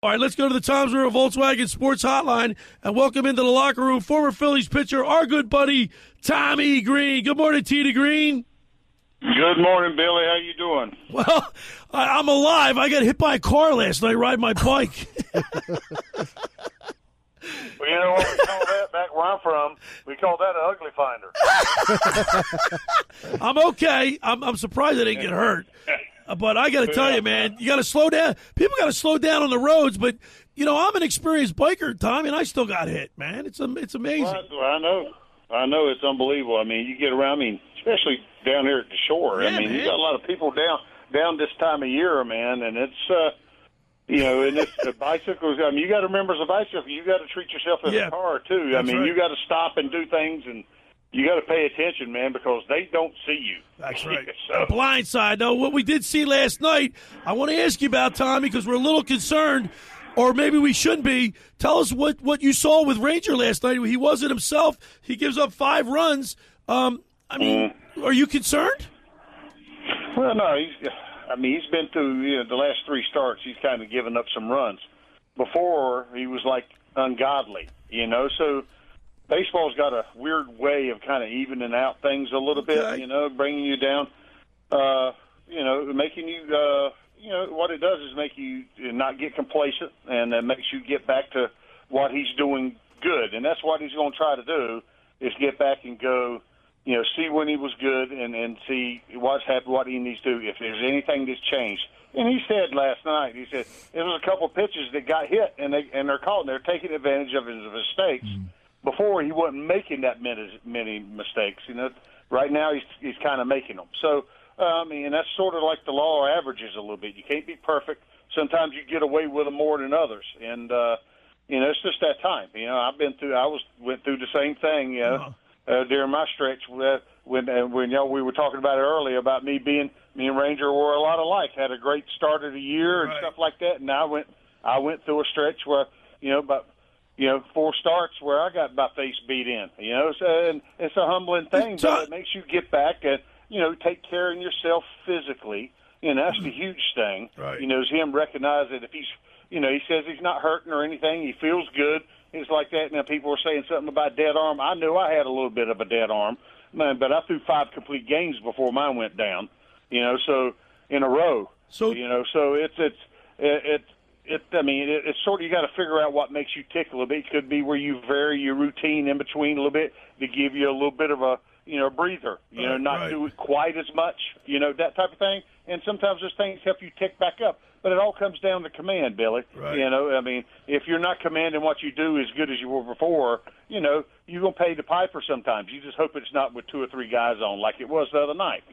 All right, let's go to the Tom's River Volkswagen Sports Hotline and welcome into the locker room former Phillies pitcher, our good buddy, Tommy Greene. Good morning, T. Greene. Good morning, Billy. How you doing? Well, I'm alive. I got hit by a car last night riding my bike. Well, you know what we call that back where I'm from? We call that an ugly finder. I'm okay. I'm surprised I didn't get hurt. But I got to tell you, man, you got to slow down. People got to slow down on the roads. But, you know, I'm an experienced biker, Tom, and I still got hit, man. It's amazing. Well, I know. It's unbelievable. I mean, you get around, especially down here at the shore. Yeah, you got a lot of people down this time of year, man, and it's, and it's the bicycles. I mean, you got to remember as a bicycle, you got to treat yourself as a car, too. That's right. You got to stop and do things, and you got to pay attention, man, because they don't see you. That's right. So. Blind side. Now, what we did see last night, I want to ask you about, Tommy, because we're a little concerned, or maybe we shouldn't be. Tell us what you saw with Ranger last night. He wasn't himself. He gives up 5 runs. Are you concerned? Well, no. He's been through the last 3 starts. He's kind of given up some runs. Before, he was like ungodly, so baseball's got a weird way of kind of evening out things a little bit, bringing you down, making you, what it does is make you not get complacent, and it makes you get back to what he's doing good. And that's what he's going to try to do, is get back and go, see when he was good and see what's happened, what he needs to do, if there's anything that's changed. And he said last night, there was a couple of pitches that got hit, and they're caught, and they're taking advantage of his mistakes. Before, he wasn't making that many mistakes. Right now he's kind of making them. So, that's sort of like the law of averages a little bit. You can't be perfect. Sometimes you get away with them more than others, and it's just that time. I went through the same thing. During my stretch when we were talking about it earlier about me and Ranger were a lot alike. Had a great start of the year and stuff like that, and I went through a stretch where about 4 starts where I got my face beat in. And it's a humbling thing, but it makes you get back and take care of yourself physically. That's the huge thing. Right. Is him recognize that if he's he says he's not hurting or anything, he feels good. It's like that. Now people were saying something about dead arm. I knew I had a little bit of a dead arm, man, but I threw 5 complete games before mine went down. So in a row. So it's sort of, you got to figure out what makes you tick a little bit. It could be where you vary your routine in between a little bit to give you a little bit of a breather. Not do it quite as much. That type of thing. And sometimes those things help you tick back up. But it all comes down to command, Billy. Right. If you're not commanding what you do as good as you were before, you're going to pay the piper sometimes. You just hope it's not with 2 or 3 guys on like it was the other night.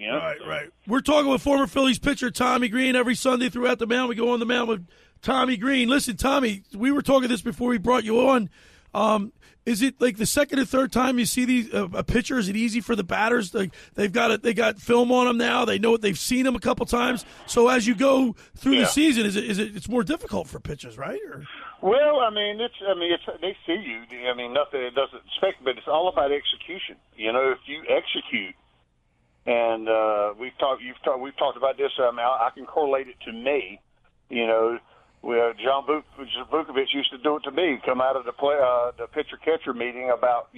Right. We're talking with former Phillies pitcher Tommy Greene every Sunday throughout the mound. We go on the mound with Tommy Greene. Listen, Tommy, we were talking this before we brought you on. Is it like the second or third time you see these a pitcher? Is it easy for the batters? Like they got film on them now. They know it. They've seen them a couple times. So as you go through the season, it's more difficult for pitchers, right? Or? Well, they see you. Nothing. It doesn't expect, but it's all about execution. If you execute, and we've talked about this. I can correlate it to me. John Vukovic used to do it to me. Come out of the pitcher-catcher meeting about,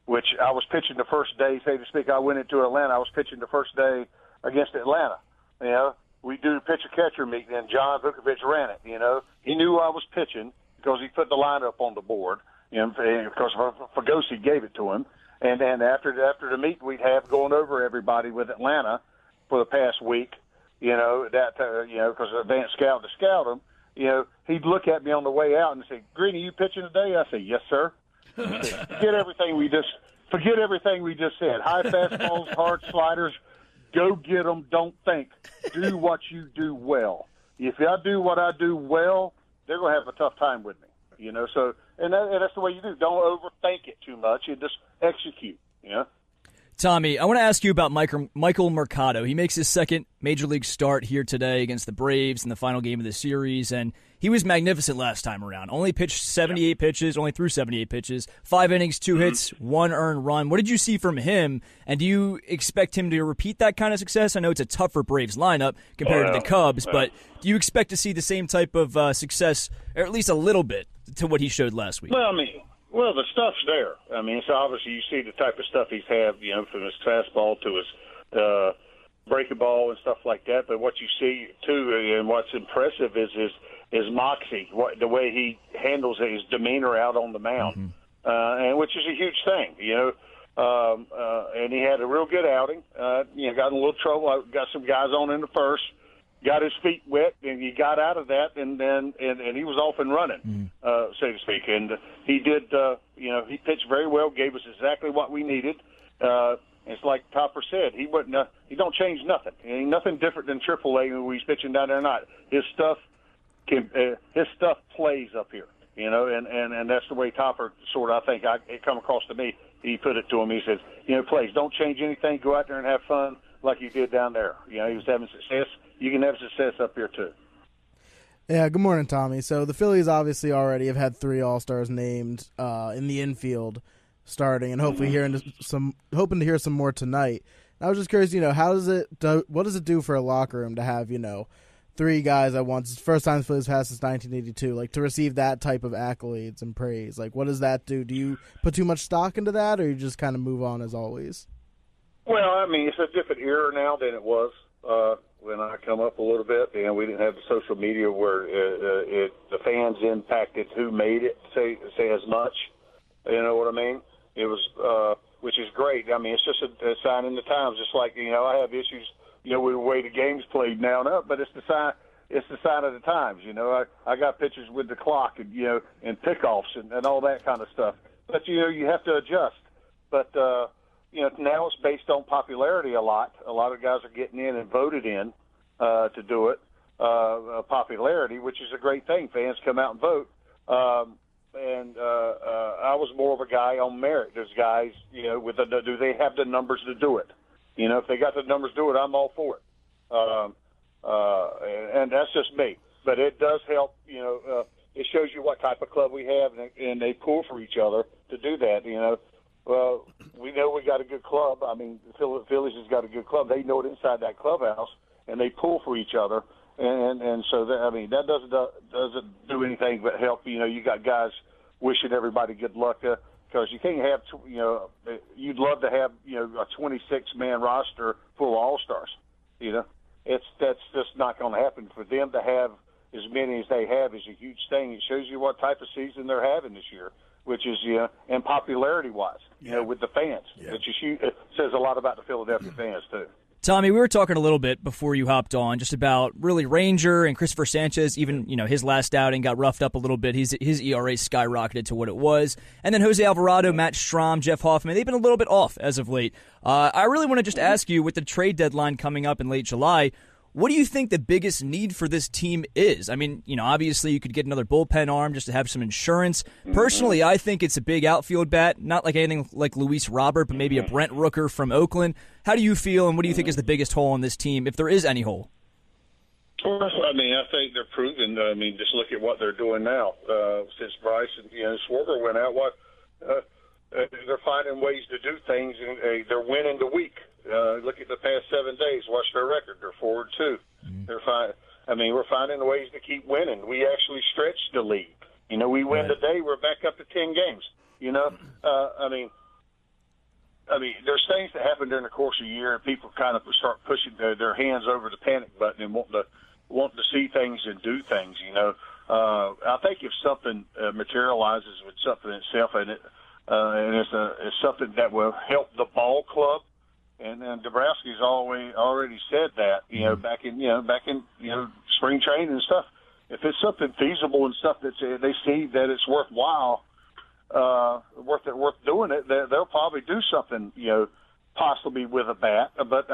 which I was pitching the first day, so to speak. I went into Atlanta. I was pitching the first day against Atlanta. We do the pitcher-catcher meeting, and John Vukovic ran it. He knew I was pitching because he put the lineup on the board. Because Fagosi gave it to him. And then after the meeting we'd have going over everybody with Atlanta for the past week, because advanced scout to scout them. He'd look at me on the way out and say, "Greene, are you pitching today?" I say, "Yes, sir." Forget everything we just said. High fastballs, hard sliders, go get them. Don't think. Do what you do well. If I do what I do well, they're going to have a tough time with me. So and that's the way you do. Don't overthink it too much. You just execute. Tommy, I want to ask you about Michael Mercado. He makes his second Major League start here today against the Braves in the final game of the series, and He was magnificent last time around. Only pitched 78 pitches, only threw 78 pitches, 5 innings, 2 hits, 1 earned run. What did you see from him, and do you expect him to repeat that kind of success? I know it's a tougher Braves lineup compared to the Cubs, but do you expect to see the same type of success, or at least a little bit, to what he showed last week? Well, the stuff's there. I mean, it's obviously you see the type of stuff he's had, from his fastball to his breaking ball and stuff like that. But what you see too, and what's impressive is his moxie, the way he handles his demeanor out on the mound, and which is a huge thing, and he had a real good outing. Got in a little trouble. Got some guys on in the first, got his feet wet, and he got out of that, and he was off and running, so to speak. And he did, he pitched very well, gave us exactly what we needed. It's like Topper said, he don't change nothing. Ain't nothing different than AAA when he's pitching down there or not. His stuff plays up here, and that's the way Topper sort of, I think, it come across to me. He put it to him. He says, plays, don't change anything. Go out there and have fun like you did down there. He was having success. You can have success up here too. Yeah, good morning, Tommy. So the Phillies obviously already have had 3 All-Stars named in the infield starting, and hoping to hear some more tonight. I was just curious, what does it do for a locker room to have, 3 guys at once? It's the first time the Phillies passed since 1982. Like, to receive that type of accolades and praise, like, what does that do? Do you put too much stock into that, or you just kind of move on as always? Well, I mean, it's a different era now than it was when I come up a little bit. We didn't have the social media where the fans impacted who made it say as much. You know what I mean? It was, which is great. I mean, it's just a sign in the times. Just like I have issues, with the way the game's played now and up, but it's the sign. It's the sign of the times. I got pictures with the clock and and pickoffs and all that kind of stuff. But you have to adjust. But now it's based on popularity a lot. A lot of guys are getting in and voted in to do it. Popularity, which is a great thing. Fans come out and vote. I was more of a guy on merit. There's guys, do they have the numbers to do it? If they got the numbers to do it, I'm all for it. And that's just me. But it does help, it shows you what type of club we have, and they pull for each other to do that, Well, we know we got a good club. I mean, the Phillies has got a good club. They know it inside that clubhouse, and they pull for each other. And so that doesn't do anything but help. You got guys wishing everybody good luck because you can't have you'd love to have a 26-man roster full of all-stars. That's just not going to happen. For them to have as many as they have is a huge thing. It shows you what type of season they're having this year, which is and popularity-wise, with the fans, which is huge. It says a lot about the Philadelphia fans too. Tommy, we were talking a little bit before you hopped on just about really Ranger and Christopher Sanchez. Even, his last outing got roughed up a little bit. His ERA skyrocketed to what it was. And then Jose Alvarado, Matt Strahm, Jeff Hoffman, they've been a little bit off as of late. I really want to just ask you, with the trade deadline coming up in late July, what do you think the biggest need for this team is? I mean, obviously you could get another bullpen arm just to have some insurance. Personally, I think it's a big outfield bat, not like anything like Luis Robert, but maybe a Brent Rooker from Oakland. How do you feel, and what do you think is the biggest hole in this team, if there is any hole? Well, I think they're proven. Just look at what they're doing now. Since Bryce and Schwarber went out, they're finding ways to do things, and they're winning the week. Look at the past 7 days. Watch their record. They're 4-2. They're fine. We're finding ways to keep winning. We actually stretched the league. We win today. We're back up to 10 games. There's things that happen during the course of the year, and people kind of start pushing their hands over the panic button and wanting to see things and do things. I think if something materializes with something itself, and it's something that will help the ball club. And Dabrowski's already said that, back in spring training and stuff. If it's something feasible and stuff that they see that it's worthwhile, worth doing it, they'll probably do something, possibly with a bat. But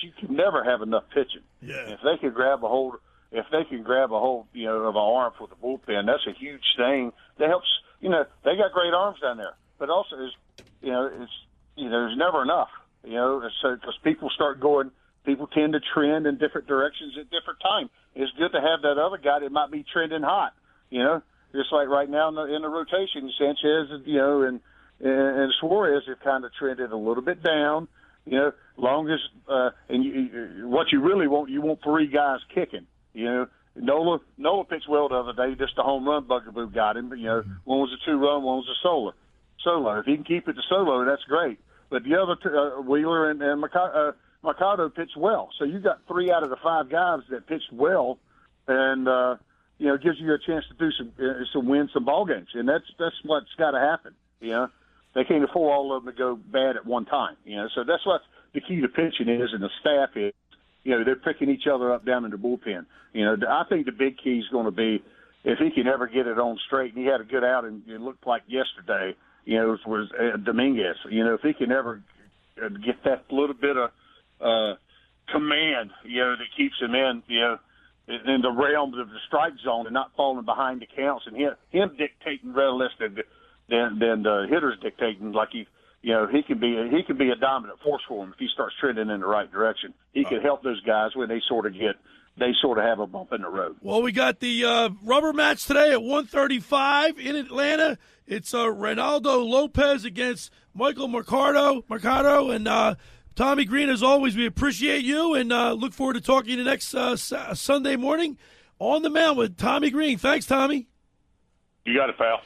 you can never have enough pitching. Yeah. If they can grab a hold, of an arm for the bullpen, that's a huge thing. That helps. They got great arms down there, but also there's never enough. So because people start going people tend to trend in different directions at different times. It's good to have that other guy that might be trending hot, just like right now in the rotation, Sanchez, and Suarez have kind of trended a little bit down. Long as what you really want, you want three guys kicking. Nola pitched well the other day. Just a home run bugaboo got him. But one was a 2-run, one was a solo. If he can keep it to solo, that's great. But the other Wheeler and Mercado pitched well. So you got 3 out of the 5 guys that pitched well, and gives you a chance to do some win some ball games, and that's what's got to happen. They can't afford all of them to go bad at one time. So that's what the key to pitching is, and the staff is. They're picking each other up down in the bullpen. I think the big key is going to be if he can ever get it on straight. And he had a good outing. It looked like yesterday. Was Dominguez. If he can ever get that little bit of command, that keeps him in the realms of the strike zone and not falling behind the counts, and him dictating rather less than the hitters dictating. Like he can be a dominant force for him if he starts trending in the right direction. He can help those guys when they sort of have a bump in the road. Well, we got the rubber match today at 1:35 in Atlanta. It's Reynaldo Lopez against Michael Mercado, and Tommy Greene. As always, we appreciate you and look forward to talking to you next Sunday morning on the mound with Tommy Greene. Thanks, Tommy. You got it, pal.